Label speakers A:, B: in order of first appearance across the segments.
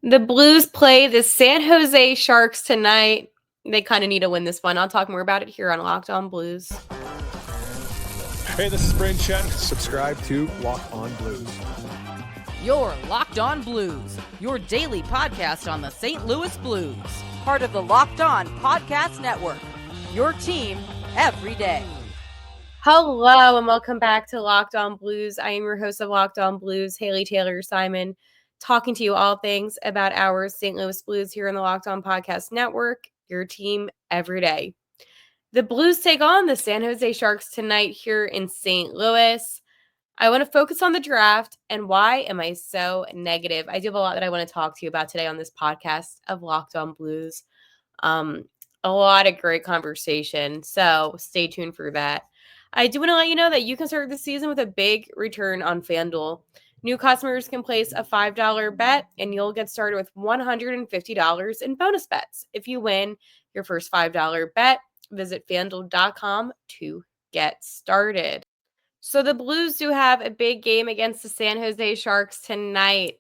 A: The Blues play the San Jose Sharks tonight. They kind of need to win this one. I'll talk more about it here on Locked On Blues.
B: Hey, this is Brayden Chen. Subscribe to Locked On Blues.
C: You're Locked On Blues, your daily podcast on the St. Louis Blues. Part of the Locked On Podcast Network, your team every day.
A: Hello and welcome back to Locked On Blues. I am your host of Locked On Blues, Haley Taylor Simon, talking to you all things about our St. Louis Blues here in the Locked On Podcast Network, your team every day. The Blues take on the San Jose Sharks tonight here in St. Louis. I want to focus on the draft and why am I so negative? I do have a lot that I want to talk to you about today on this podcast of Locked On Blues. A lot of great conversation, so stay tuned for that. I do want to let you know that you can start the season with a big return on FanDuel. New customers can place a $5 bet and you'll get started with $150 in bonus bets. If you win your first $5 bet, visit FanDuel.com to get started. So the Blues do have a big game against the San Jose Sharks tonight.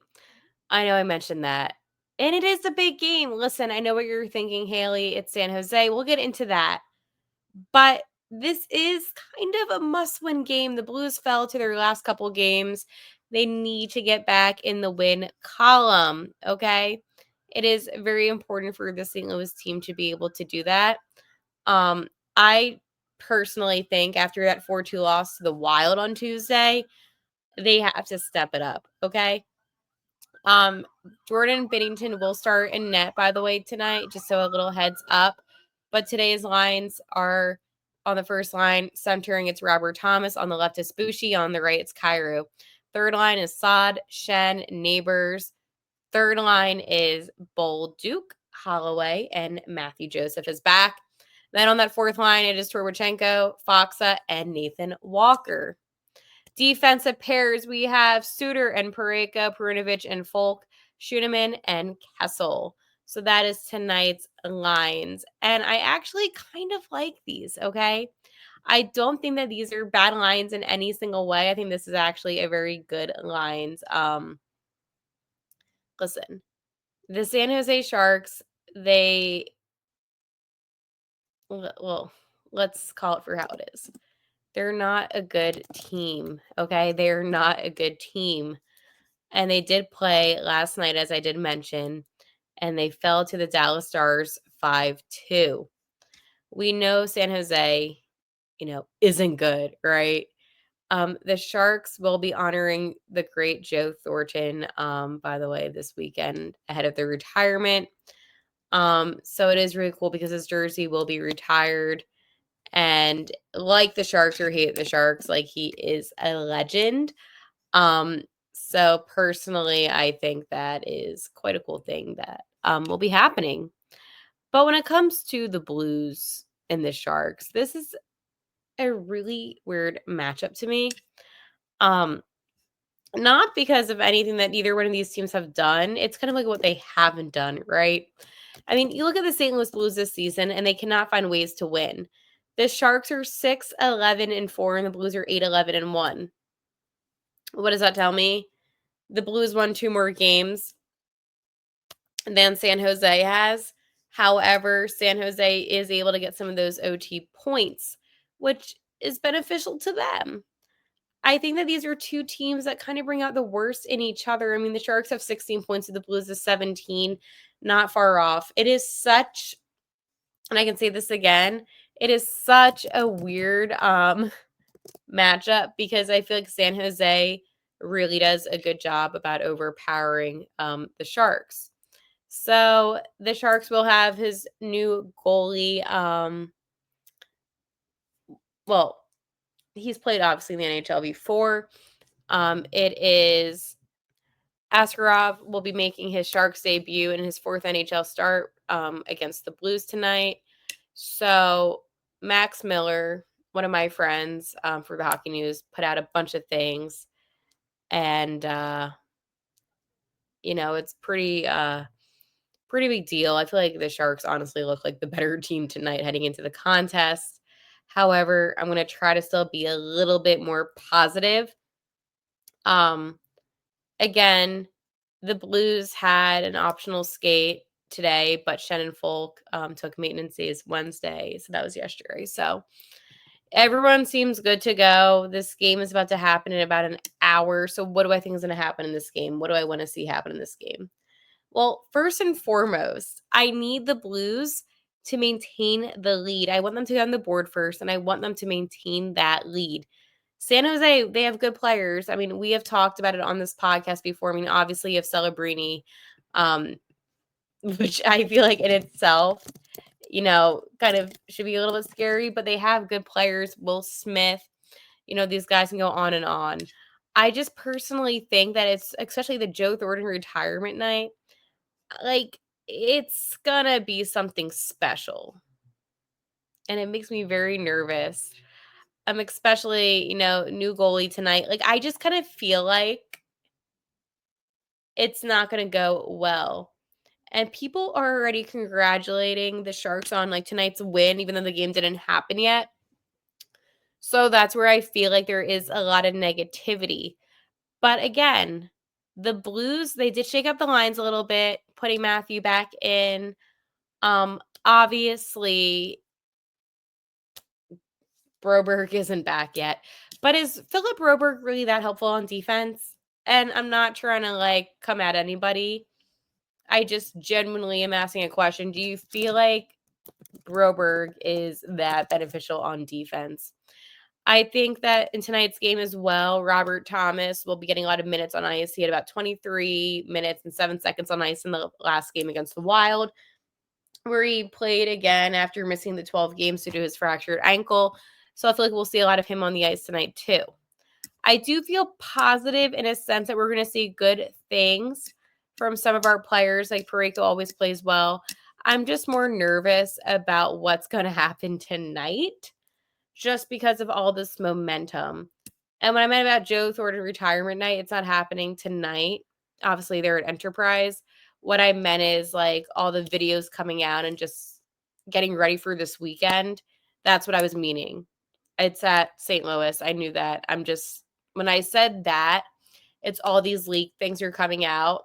A: I know I mentioned that. And it is a big game. Listen, I know what you're thinking, Haley. It's San Jose. We'll get into that. But this is kind of a must-win game. The Blues fell to their last couple games. They need to get back in the win column, okay? It is very important for the St. Louis team to be able to do that. I personally think after that 4-2 loss to the Wild on Tuesday, they have to step it up, okay? Jordan Binnington will start in net, by the way, tonight, just so a little heads up. But today's lines are on the first line, centering, it's Robert Thomas. On the left is Bushi. On the right, it's Cairo. Third line is Saad, Shen, Neighbors. Third line is Bolduc, Holloway, and Matthew Joseph is back. Then on that fourth line, it is Torwichenko, Foxa, and Nathan Walker. Defensive pairs, we have Suter and Pareka, Perunovic and Folk, Schuneman and Kessel. So that is tonight's lines. And I actually kind of like these, okay? I don't think that these are bad lines in any single way. I think this is actually a very good lines. Listen, the San Jose Sharks, let's call it for how it is. They're not a good team, okay? They're not a good team. And they did play last night, as I did mention, and they fell to the Dallas Stars 5-2. We know San Jose, isn't good, right? The Sharks will be honoring the great Joe Thornton, by the way, this weekend ahead of their retirement. So it is really cool because his jersey will be retired. And like the Sharks or hate the Sharks, like he is a legend. So personally, I think that is quite a cool thing that will be happening. But when it comes to the Blues and the Sharks, this is a really weird matchup to me. Not because of anything that either one of these teams have done. It's kind of like what they haven't done, right? I mean, you look at the St. Louis Blues this season, and they cannot find ways to win. The Sharks are 6-11-4, and the Blues are 8-11-1. What does that tell me? The Blues won 2 more games than San Jose has. However, San Jose is able to get some of those OT points, which is beneficial to them. I think that these are two teams that kind of bring out the worst in each other. I mean, the Sharks have 16 points and the Blues is 17, not far off. It is such, and I can say this again, it is such a weird matchup because I feel like San Jose really does a good job about overpowering the Sharks. So the Sharks will have his new goalie. He's played obviously in the NHL before. It is Askarov will be making his Sharks debut in his 4th NHL start against the Blues tonight. So Max Miller, one of my friends for the Hockey News, put out a bunch of things. And, it's pretty big deal. I feel like the Sharks honestly look like the better team tonight heading into the contest. However, I'm going to try to still be a little bit more positive. Again, the Blues had an optional skate today, but Shannon Folk took maintenance days Wednesday, so that was yesterday. So everyone seems good to go. This game is about to happen in about an hour. So what do I think is going to happen in this game? What do I want to see happen in this game? Well, first and foremost, I need the Blues to maintain the lead. I want them to get on the board first, and I want them to maintain that lead. San Jose, they have good players. I mean, we have talked about it on this podcast before. I mean, obviously, you have Celebrini, which I feel like in itself, kind of should be a little bit scary, but they have good players. Will Smith, these guys can go on and on. I just personally think that it's, especially the Joe Thornton retirement night, like, it's gonna be something special. And it makes me very nervous. Especially, new goalie tonight. Like, I just kind of feel like it's not gonna go well. And people are already congratulating the Sharks on like tonight's win, even though the game didn't happen yet. So that's where I feel like there is a lot of negativity. But again, the Blues, they did shake up the lines a little bit, putting Matthew back in. Obviously, Broberg isn't back yet. But is Philip Broberg really that helpful on defense? And I'm not trying to like come at anybody. I just genuinely am asking a question. Do you feel like Broberg is that beneficial on defense? I think that in tonight's game as well, Robert Thomas will be getting a lot of minutes on ice. He had about 23 minutes and 7 seconds on ice in the last game against the Wild, where he played again after missing the 12 games due to his fractured ankle. So I feel like we'll see a lot of him on the ice tonight too. I do feel positive in a sense that we're going to see good things from some of our players. Like Parayko always plays well. I'm just more nervous about what's going to happen tonight just because of all this momentum. And when I meant about Joe Thornton retirement night, it's not happening tonight. Obviously, they're at Enterprise. What I meant is like all the videos coming out and just getting ready for this weekend. That's what I was meaning. It's at St. Louis. I knew that. When I said that, it's all these leaked things are coming out.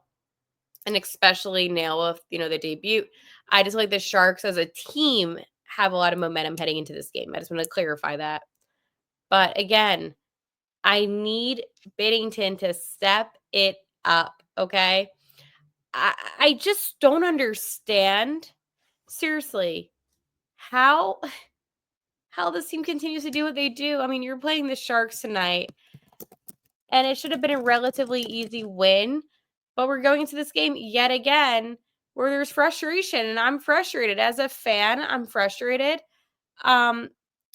A: And especially now with, the debut. I just like the Sharks as a team have a lot of momentum heading into this game. I just want to clarify that. But again, I need Binnington to step it up, okay? I just don't understand, seriously, how this team continues to do what they do. I mean, you're playing the Sharks tonight, and it should have been a relatively easy win, but we're going into this game yet again where there's frustration, and I'm frustrated. As a fan, I'm frustrated.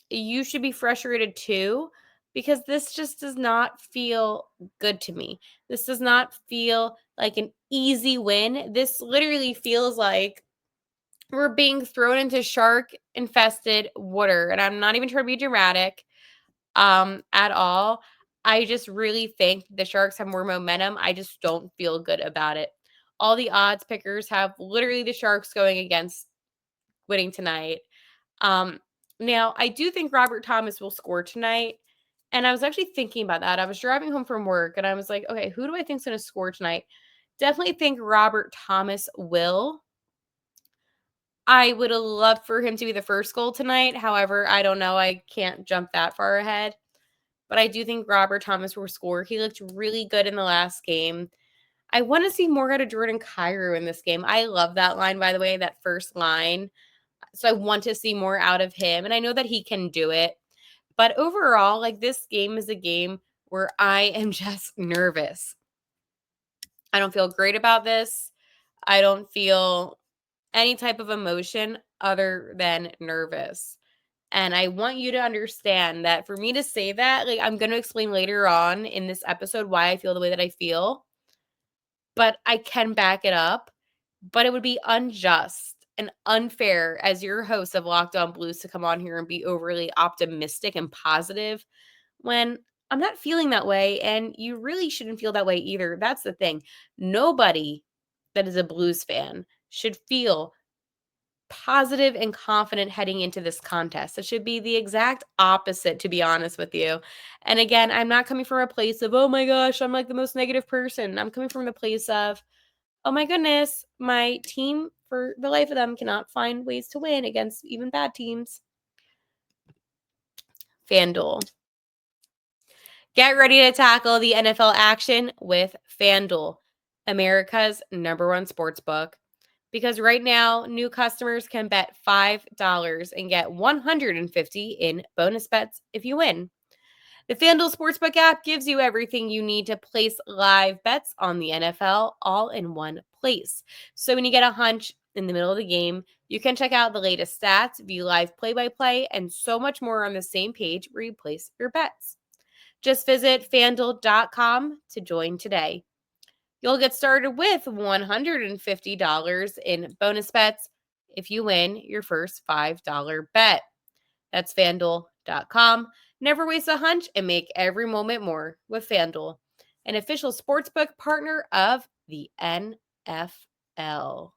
A: You should be frustrated too, because this just does not feel good to me. This does not feel like an easy win. This literally feels like we're being thrown into shark-infested water, and I'm not even trying to be dramatic at all. I just really think the Sharks have more momentum. I just don't feel good about it. All the odds pickers have literally the Sharks going against winning tonight. Now, I do think Robert Thomas will score tonight. And I was actually thinking about that. I was driving home from work and I was like, okay, who do I think is going to score tonight? Definitely think Robert Thomas will. I would have loved for him to be the first goal tonight. However, I don't know. I can't jump that far ahead. But I do think Robert Thomas will score. He looked really good in the last game. I want to see more out of Jordan Kyrou in this game. I love that line, by the way, that first line. So I want to see more out of him. And I know that he can do it. But overall, like, this game is a game where I am just nervous. I don't feel great about this. I don't feel any type of emotion other than nervous. And I want you to understand that for me to say that, like, I'm going to explain later on in this episode why I feel the way that I feel. But I can back it up. But it would be unjust and unfair as your host of Locked On Blues to come on here and be overly optimistic and positive when I'm not feeling that way. And you really shouldn't feel that way either. That's the thing. Nobody that is a Blues fan should feel positive and confident heading into this contest. It should be the exact opposite, to be honest with you. And again, I'm not coming from a place of, oh my gosh, I'm like the most negative person. I'm coming from the place of, oh my goodness, my team, for the life of them, cannot find ways to win against even bad teams. FanDuel. Get ready to tackle the NFL action with FanDuel, America's #1 sportsbook. Because right now, new customers can bet $5 and get $150 in bonus bets if you win. The FanDuel Sportsbook app gives you everything you need to place live bets on the NFL all in one place. So when you get a hunch in the middle of the game, you can check out the latest stats, view live play-by-play, and so much more on the same page where you place your bets. Just visit FanDuel.com to join today. You'll get started with $150 in bonus bets if you win your first $5 bet. That's FanDuel.com. Never waste a hunch and make every moment more with FanDuel, an official sportsbook partner of the NFL.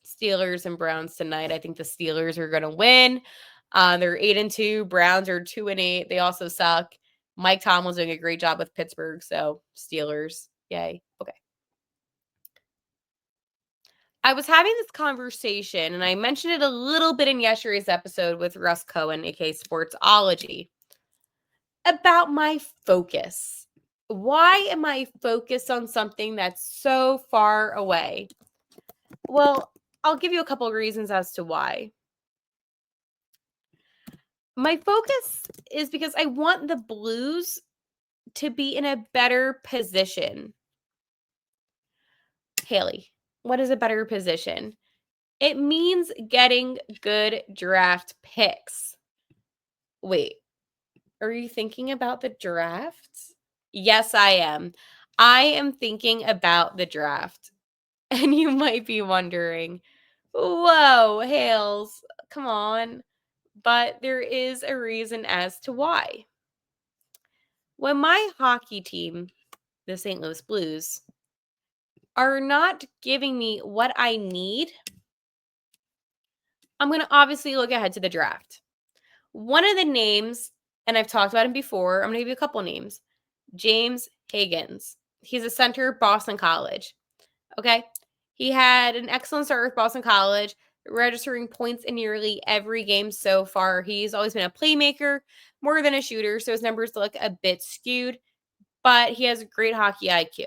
A: Steelers and Browns tonight. I think the Steelers are going to win. They're 8-2. Browns are 2-8. They also suck. Mike Tomlin's doing a great job with Pittsburgh, so Steelers, yay. Okay. I was having this conversation, and I mentioned it a little bit in yesterday's episode with Russ Cohen, aka Sportsology, about my focus. Why am I focused on something that's so far away? Well, I'll give you a couple of reasons as to why. My focus is because I want the Blues to be in a better position. Haley, what is a better position? It means getting good draft picks. Wait, are you thinking about the draft? Yes, I am. I am thinking about the draft. And you might be wondering, whoa, Hales, come on. But there is a reason as to why. When my hockey team, the St. Louis Blues, are not giving me what I need, I'm going to obviously look ahead to the draft. One of the names, and I've talked about him before, I'm going to give you a couple names. James Higgins. He's a center, Boston College. Okay? He had an excellent start with Boston College, registering points in nearly every game so far. He's always been a playmaker more than a shooter, so his numbers look a bit skewed, but he has a great hockey IQ.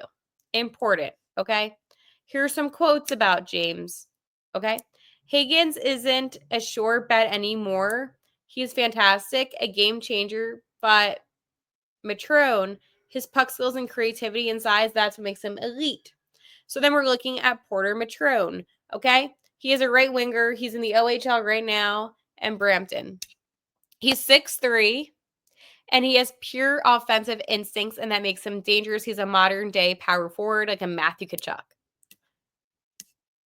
A: Important, okay? Here are some quotes about James, okay? Higgins isn't a sure bet anymore. He's fantastic, a game changer, but Matrone, his puck skills and creativity and size, that's what makes him elite. So then we're looking at Porter Matrone, okay? He is a right winger. He's in the OHL right now and Brampton. He's 6'3", and he has pure offensive instincts, and that makes him dangerous. He's a modern-day power forward, like a Matthew Tkachuk.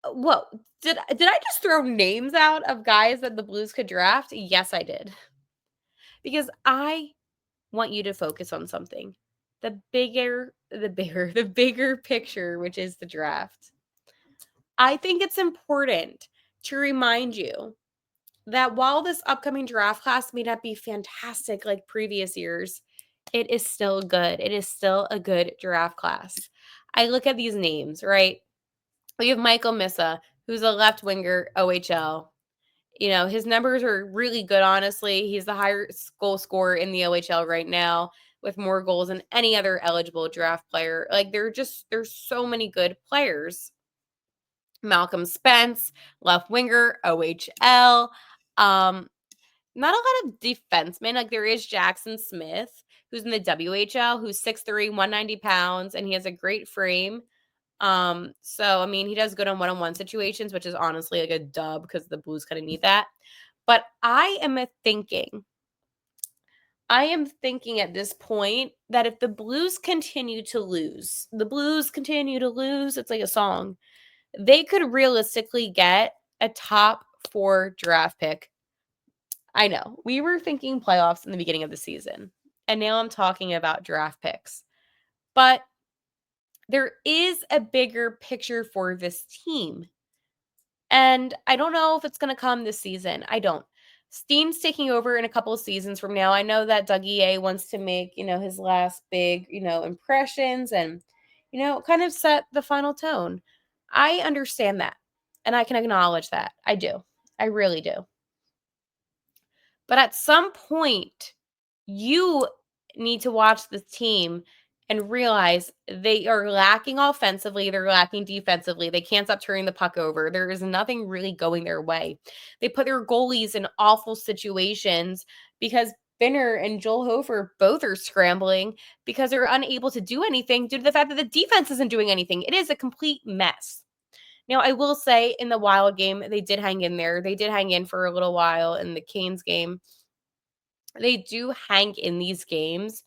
A: Whoa, did I just throw names out of guys that the Blues could draft? Yes, I did. Because I want you to focus on something. The bigger picture, which is the draft. I think it's important to remind you that while this upcoming draft class may not be fantastic like previous years, it is still good. It is still a good draft class. I look at these names, right? We have Michael Missa, who's a left winger, OHL. You know, his numbers are really good, honestly. He's the highest goal scorer in the OHL right now with more goals than any other eligible draft player. Like, there's so many good players. Malcolm Spence, left winger, OHL. Not a lot of defensemen. Like, there is Jackson Smith, who's in the WHL, who's 6'3", 190 pounds, and he has a great frame. So, I mean, he does good on one-on-one situations, which is honestly like a dub because the Blues kind of need that. But I am thinking at this point that if the Blues continue to lose, it's like a song, they could realistically get a top 4 draft pick. I know. We were thinking playoffs in the beginning of the season, and now I'm talking about draft picks. But there is a bigger picture for this team. And I don't know if it's going to come this season. I don't. Steen's taking over in a couple of seasons from now. I know that Dougie A wants to make, his last big, impressions and, kind of set the final tone. I understand that. And I can acknowledge that. I do. I really do. But at some point, you need to watch this team and realize they are lacking offensively. They're lacking defensively. They can't stop turning the puck over. There is nothing really going their way. They put their goalies in awful situations because Binner and Joel Hofer both are scrambling because they're unable to do anything due to the fact that the defense isn't doing anything. It is a complete mess. Now, I will say in the Wild game, they did hang in there. They did hang in for a little while in the Canes game. They do hang in these games,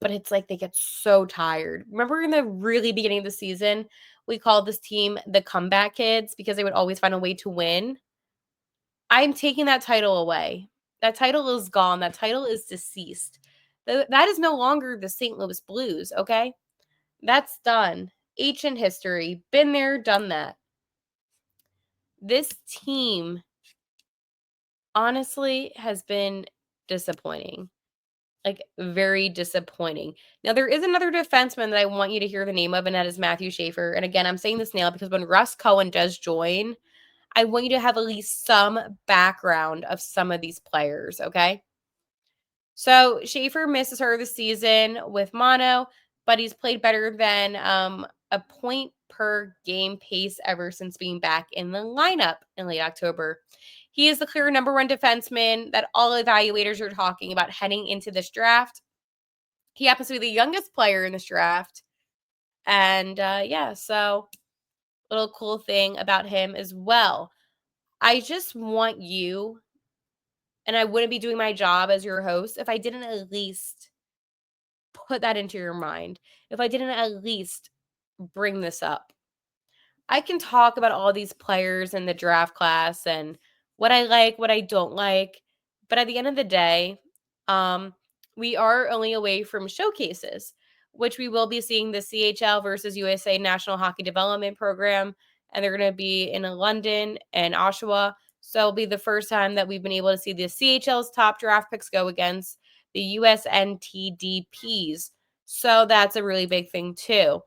A: but it's like they get so tired. Remember in the really beginning of the season, we called this team the comeback kids because they would always find a way to win? I'm taking that title away. That title is gone. That title is deceased. That is no longer the St. Louis Blues, okay? That's done. Ancient history. Been there, done that. This team honestly has been disappointing. Like, very disappointing. Now, there is another defenseman that I want you to hear the name of, and that is Matthew Schaefer. And again, I'm saying this now because when Russ Cohen does join, I want you to have at least some background of some of these players, okay? So, Schaefer misses her this season with mono, but he's played better than a point per game pace ever since being back in the lineup in late October. He is the clear number one defenseman that all evaluators are talking about heading into this draft. He happens to be the youngest player in this draft. And so little cool thing about him as well. I just want you, and I wouldn't be doing my job as your host if I didn't at least put that into your mind, if I didn't at least bring this up. I can talk about all these players in the draft class and what I like, what I don't like. But at the end of the day, we are only away from showcases, which we will be seeing the CHL versus USA National Hockey Development Program. And they're going to be in London and Oshawa. So it'll be the first time that we've been able to see the CHL's top draft picks go against the USNTDPs. So that's a really big thing too.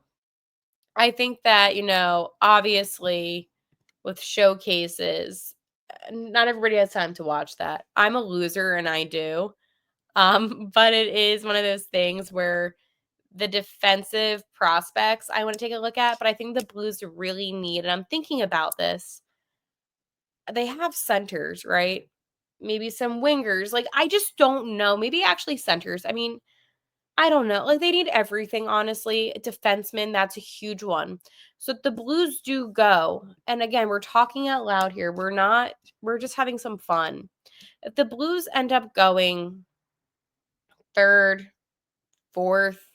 A: I think that, obviously with showcases, not everybody has time to watch that. I'm a loser and I do. But it is one of those things where the defensive prospects I want to take a look at, but I think the Blues really need, and I'm thinking about this, they have centers, right? Maybe some wingers. Like, I just don't know. Maybe actually centers. I mean, I don't know. Like, they need everything, honestly. Defenseman, that's a huge one. So the Blues do go. And again, we're talking out loud here. We're just having some fun. If the Blues end up going third, fourth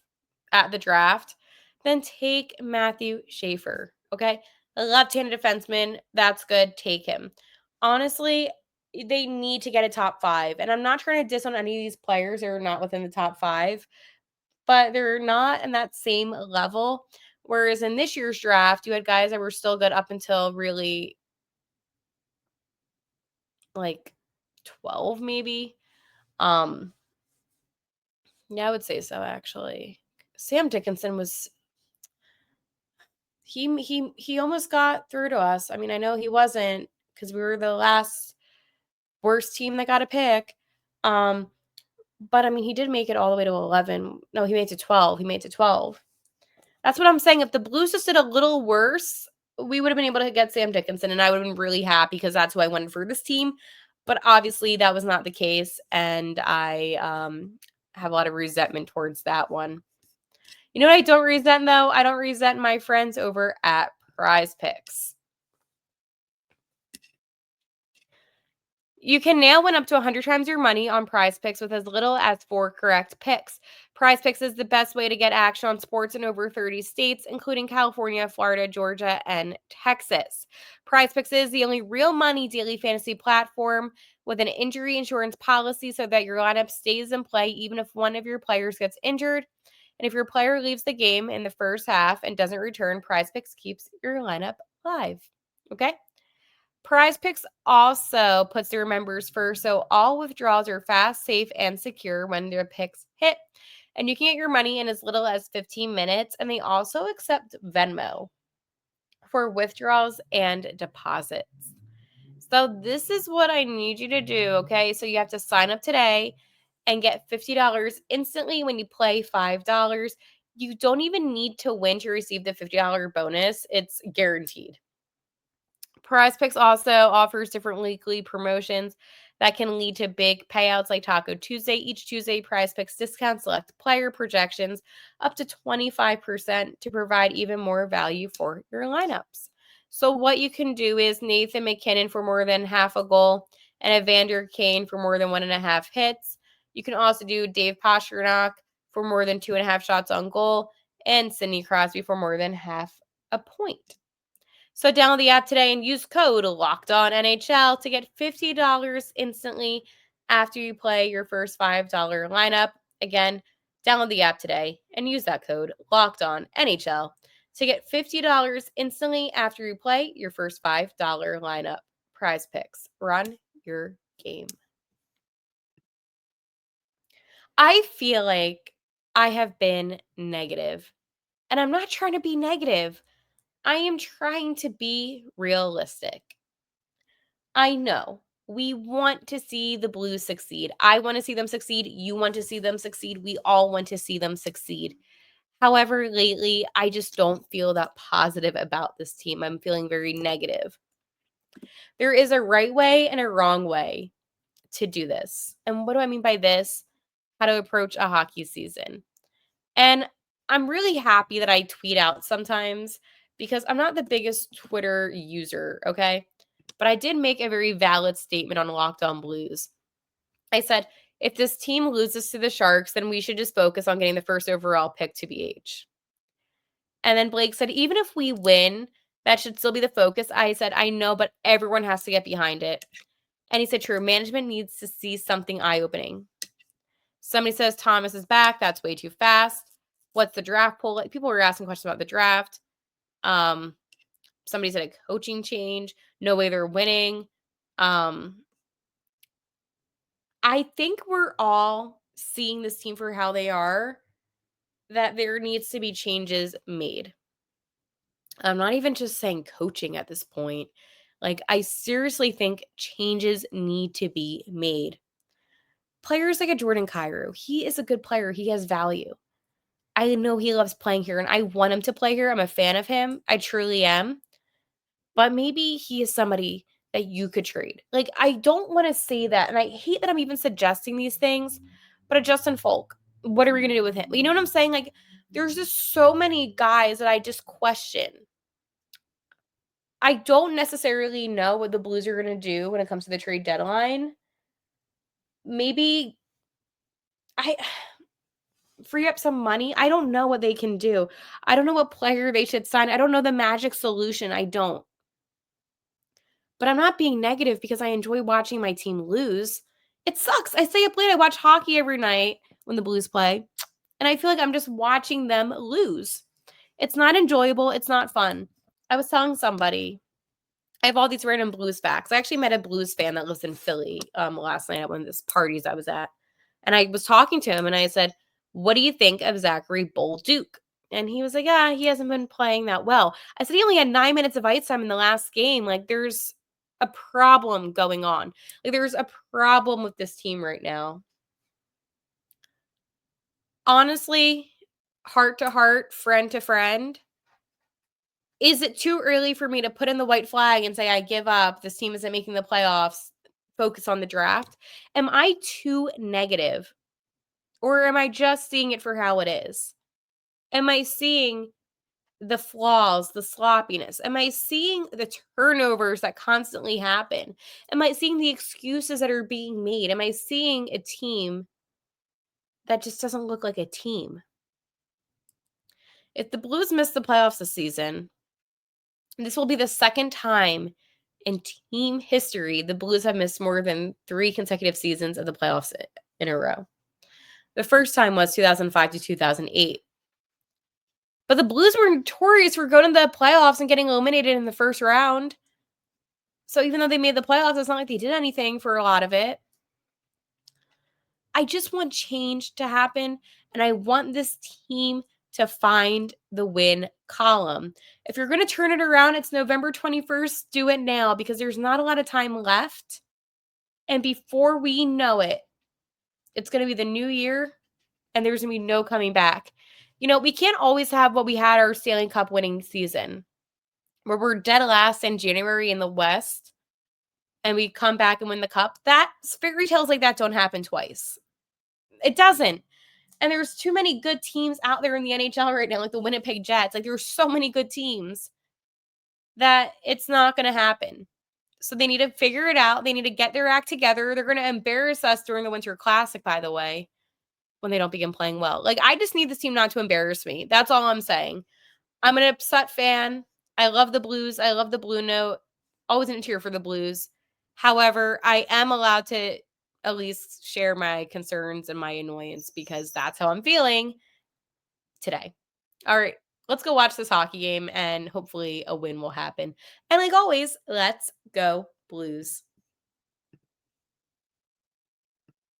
A: at the draft, then take Matthew Schaefer. Okay. A left-handed defenseman, that's good. Take him. Honestly, they need to get a top 5. And I'm not trying to diss on any of these players that are not within the top 5. But they're not in that same level. Whereas in this year's draft, you had guys that were still good up until really like 12, maybe. Yeah, I would say so actually. Sam Dickinson was he almost got through to us. I mean, I know he wasn't because we were the last worst team that got a pick. But I mean, he did make it all the way to 11. No, he made it to 12. He made it to 12. That's what I'm saying. If the Blues just did a little worse, we would have been able to get Sam Dickinson, and I would have been really happy because that's who I wanted for this team. But obviously, that was not the case, and I have a lot of resentment towards that one. You know what I don't resent, though? I don't resent my friends over at Prize Picks. You can now win up to 100 times your money on Prize Picks with as little as 4 correct picks. Prize Picks is the best way to get action on sports in over 30 states, including California, Florida, Georgia, and Texas. Prize Picks is the only real money daily fantasy platform with an injury insurance policy so that your lineup stays in play even if one of your players gets injured. And if your player leaves the game in the first half and doesn't return, Prize Picks keeps your lineup live. Okay? Prize Picks also puts their members first, so all withdrawals are fast, safe, and secure when their picks hit. And you can get your money in as little as 15 minutes, and they also accept Venmo for withdrawals and deposits. So this is what I need you to do, okay? So you have to sign up today and get $50 instantly when you play $5. You don't even need to win to receive the $50 bonus. It's guaranteed. Prize Picks also offers different weekly promotions that can lead to big payouts like Taco Tuesday. Each Tuesday, Prize Picks discounts select player projections up to 25% to provide even more value for your lineups. So what you can do is Nathan McKinnon for more than half a goal and Evander Kane for more than 1.5 hits. You can also do Dave Pastrnak for more than 2.5 shots on goal and Sidney Crosby for more than half a point. So download the app today and use code LOCKEDONNHL to get $50 instantly after you play your first $5 lineup. Again, download the app today and use that code LOCKEDONNHL to get $50 instantly after you play your first $5 lineup. Prize Picks. Run your game. I feel like I have been negative, and I'm not trying to be negative. I am trying to be realistic. I know we want to see the Blues succeed. I want to see them succeed. You want to see them succeed. We all want to see them succeed. However, lately, I just don't feel that positive about this team. I'm feeling very negative. There is a right way and a wrong way to do this. And what do I mean by this? How to approach a hockey season. And I'm really happy that I tweet out sometimes because I'm not the biggest Twitter user, okay? But I did make a very valid statement on Locked On Blues. I said, if this team loses to the Sharks, then we should just focus on getting the first overall pick to BH. And then Blake said, even if we win, that should still be the focus. I said, I know, but everyone has to get behind it. And he said, true, management needs to see something eye-opening. Somebody says Thomas is back. That's way too fast. What's the draft pool like? People were asking questions about the draft. Somebody said a coaching change. No way they're winning. I think we're all seeing this team for how they are, that there needs to be changes made. I'm not even just saying coaching at this point. Like, I seriously think changes need to be made. Players like a Jordan Kyrou, he is a good player. He has value. I know he loves playing here, and I want him to play here. I'm a fan of him. I truly am. But maybe he is somebody that you could trade. Like, I don't want to say that, and I hate that I'm even suggesting these things, but a Justin Folk, what are we going to do with him? You know what I'm saying? Like, there's just so many guys that I just question. I don't necessarily know what the Blues are going to do when it comes to the trade deadline. Maybe I free up some money. I don't know what they can do. I don't know what player they should sign. I don't know the magic solution. I don't. But I'm not being negative because I enjoy watching my team lose. It sucks. I stay up late. I watch hockey every night when the Blues play, and I feel like I'm just watching them lose. It's not enjoyable. It's not fun. I was telling somebody, I have all these random Blues facts. I actually met a Blues fan that lives in Philly last night at one of these parties I was at. And I was talking to him, and I said, what do you think of Zachary Bolduc? And he was like, yeah, he hasn't been playing that well. I said, he only had 9 minutes of ice time in the last game. Like, there's a problem going on. Like, there's a problem with this team right now. Honestly, heart to heart, friend to friend, is it too early for me to put in the white flag and say I give up? This team isn't making the playoffs. Focus on the draft. Am I too negative? Or am I just seeing it for how it is? Am I seeing the flaws, the sloppiness? Am I seeing the turnovers that constantly happen? Am I seeing the excuses that are being made? Am I seeing a team that just doesn't look like a team? If the Blues miss the playoffs this season, this will be the second time in team history the Blues have missed more than 3 consecutive seasons of the playoffs in a row. The first time was 2005 to 2008. But the Blues were notorious for going to the playoffs and getting eliminated in the first round. So even though they made the playoffs, it's not like they did anything for a lot of it. I just want change to happen, and I want this team to find the win column. If you're going to turn it around, it's November 21st. Do it now because there's not a lot of time left. And before we know it, it's going to be the new year and there's going to be no coming back. You know, we can't always have what we had our Stanley Cup winning season where we're dead last in January in the West and we come back and win the cup. That fairy tales like that don't happen twice. It doesn't. And there's too many good teams out there in the NHL right now, like the Winnipeg Jets. Like there's so many good teams that it's not going to happen. So they need to figure it out. They need to get their act together. They're going to embarrass us during the Winter Classic, by the way, when they don't begin playing well. Like, I just need this team not to embarrass me. That's all I'm saying. I'm an upset fan. I love the Blues. I love the Blue Note. Always in a cheer for the Blues. However, I am allowed to at least share my concerns and my annoyance because that's how I'm feeling today. All right, let's go watch this hockey game and hopefully a win will happen. And like always, let's go Blues.